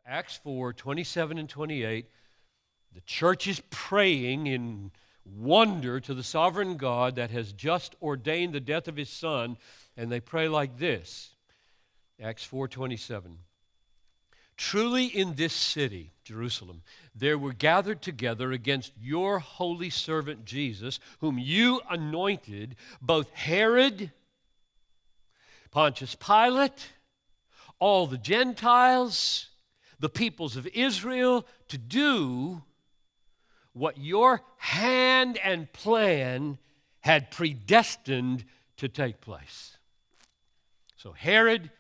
Acts 4, 27 and 28, the church is praying in wonder to the sovereign God that has just ordained the death of his Son, and they pray like this. Acts 4:27. Truly in this city, Jerusalem, there were gathered together against your holy servant Jesus, whom you anointed, both Herod, Pontius Pilate, all the Gentiles, the peoples of Israel, to do what your hand and plan had predestined to take place. So Herod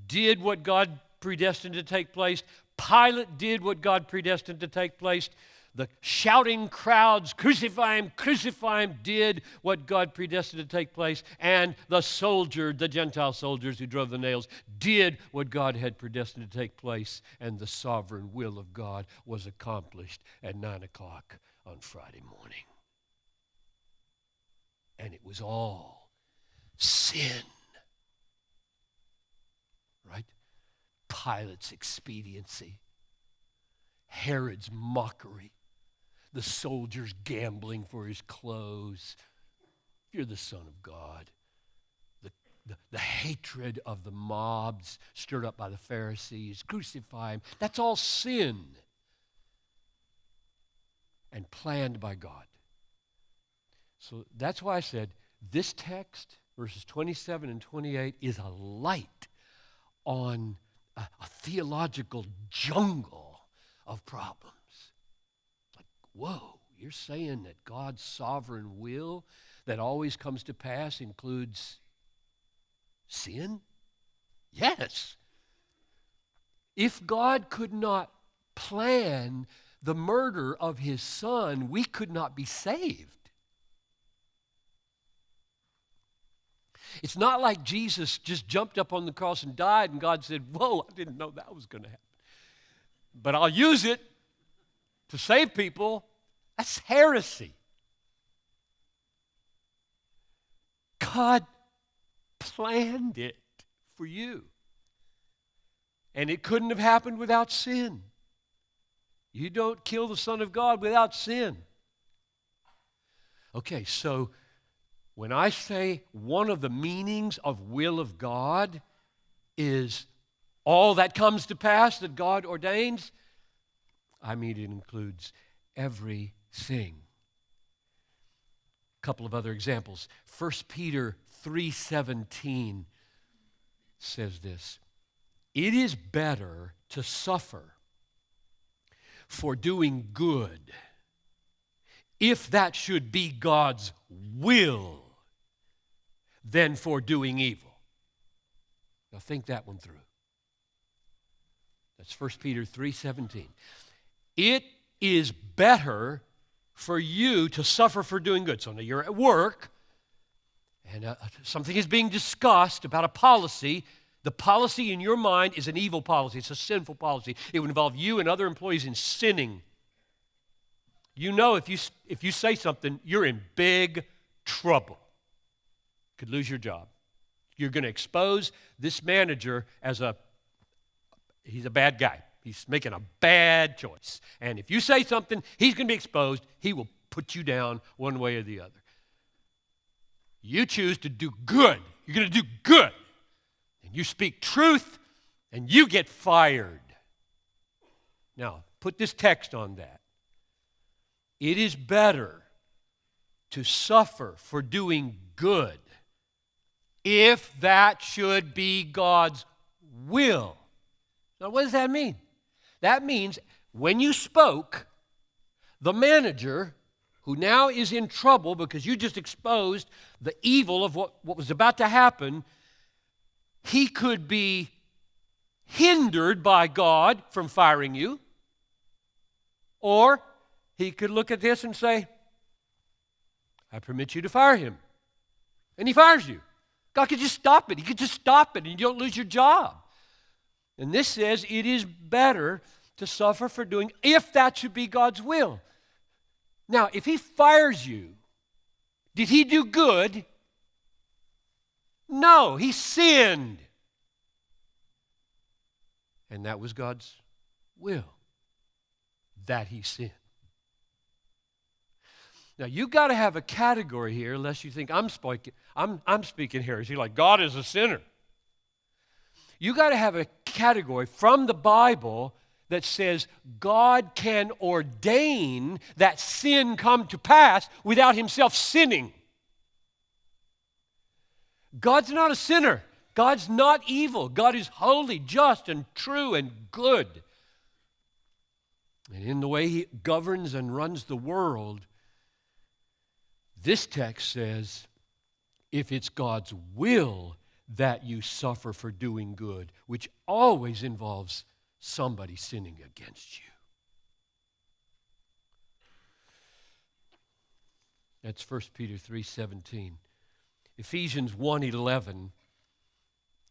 did what God predestined to take place. Pilate did what God predestined to take place. The shouting crowds, crucify him, did what God predestined to take place. And the Gentile soldiers who drove the nails, did what God had predestined to take place. And the sovereign will of God was accomplished at 9 o'clock on Friday morning. And it was all sin. Right? Pilate's expediency, Herod's mockery, the soldiers gambling for his clothes. If you're the Son of God, the hatred of the mobs stirred up by the Pharisees, crucify him, that's all sin and planned by God. So that's why I said this text, verses 27 and 28, is a light on a theological jungle of problems. Like, whoa, you're saying that God's sovereign will that always comes to pass includes sin? Yes. If God could not plan the murder of his Son, we could not be saved. It's not like Jesus just jumped up on the cross and died and God said, whoa, I didn't know that was going to happen. But I'll use it to save people. That's heresy. God planned it for you. And it couldn't have happened without sin. You don't kill the Son of God without sin. Okay, so when I say one of the meanings of will of God is all that comes to pass that God ordains, I mean it includes everything. A couple of other examples. 1 Peter 3:17 says this: it is better to suffer for doing good, if that should be God's will, than for doing evil. Now think that one through. That's 1 Peter 3:17. It is better for you to suffer for doing good. So now you're at work, and something is being discussed about a policy. The policy in your mind is an evil policy. It's a sinful policy. It would involve you and other employees in sinning. You know if you say something, you're in big trouble. Could lose your job. You're going to expose this manager as he's a bad guy. He's making a bad choice. And if you say something, he's going to be exposed. He will put you down one way or the other. You choose to do good. You're going to do good. And you speak truth, and you get fired. Now, put this text on that. It is better to suffer for doing good, if that should be God's will. Now, what does that mean? That means when you spoke, the manager, who now is in trouble because you just exposed the evil of what was about to happen, he could be hindered by God from firing you, or he could look at this and say, I permit you to fire him. And he fires you. God could just stop it. He could just stop it and you don't lose your job. And this says it is better to suffer for doing, if that should be God's will. Now, if he fires you, did he do good? No, he sinned. And that was God's will, that he sinned. Now, you've got to have a category here, unless you think I'm speaking heresy, like God is a sinner. You've got to have a category from the Bible that says God can ordain that sin come to pass without himself sinning. God's not a sinner. God's not evil. God is holy, just, and true, and good. And in the way he governs and runs the world, this text says, if it's God's will that you suffer for doing good, which always involves somebody sinning against you. That's 1 Peter 3:17. Ephesians 1:11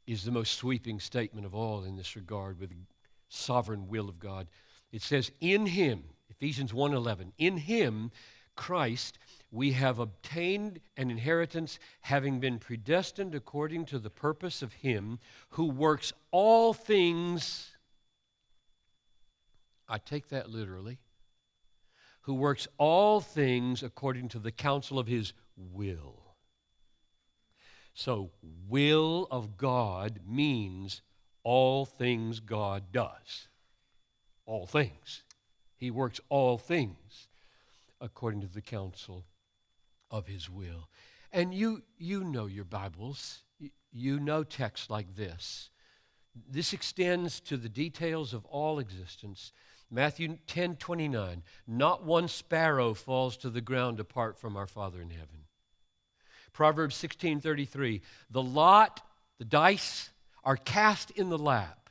is the most sweeping statement of all in this regard with the sovereign will of God. It says, in him, Ephesians 1:11, in him, Christ, we have obtained an inheritance, having been predestined according to the purpose of him who works all things, I take that literally, who works all things according to the counsel of his will. So, will of God means all things God does. All things. He works all things according to the counsel of his will. And you know your Bibles. You know texts like this. This extends to the details of all existence. Matthew 10:29, not one sparrow falls to the ground apart from our Father in heaven. Proverbs 16:33, the dice are cast in the lap,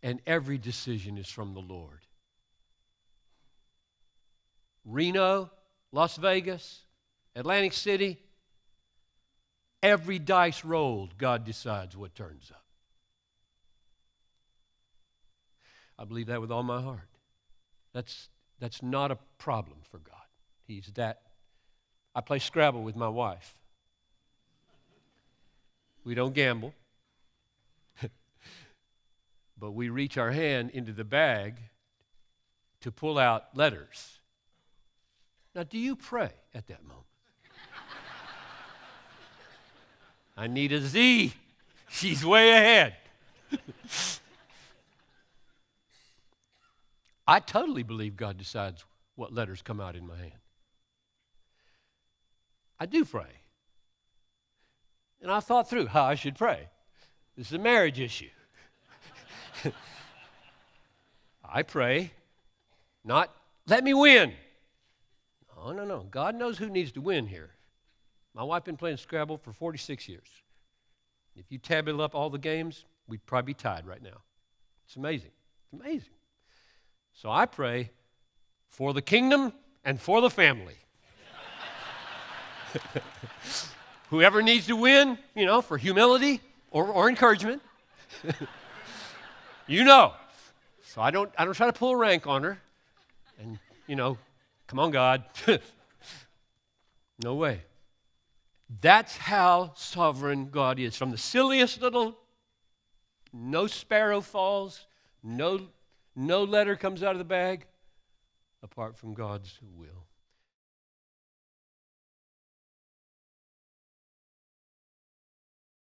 and every decision is from the Lord. Reno, Las Vegas, Atlantic City, every dice rolled, God decides what turns up. I believe that with all my heart. That's not a problem for God. He's that. I play Scrabble with my wife. We don't gamble. But we reach our hand into the bag to pull out letters. Now, do you pray at that moment? I need a Z. She's way ahead. I totally believe God decides what letters come out in my hand. I do pray. And I thought through how I should pray. This is a marriage issue. I pray, not let me win. No. God knows who needs to win here. My wife been playing Scrabble for 46 years. If you tabulate up all the games, we'd probably be tied right now. It's amazing. It's amazing. So I pray for the kingdom and for the family. Whoever needs to win, for humility or encouragement. So I don't try to pull rank on her. And, come on, God. No way. That's how sovereign God is. From the silliest little, no sparrow falls, no letter comes out of the bag apart from God's will.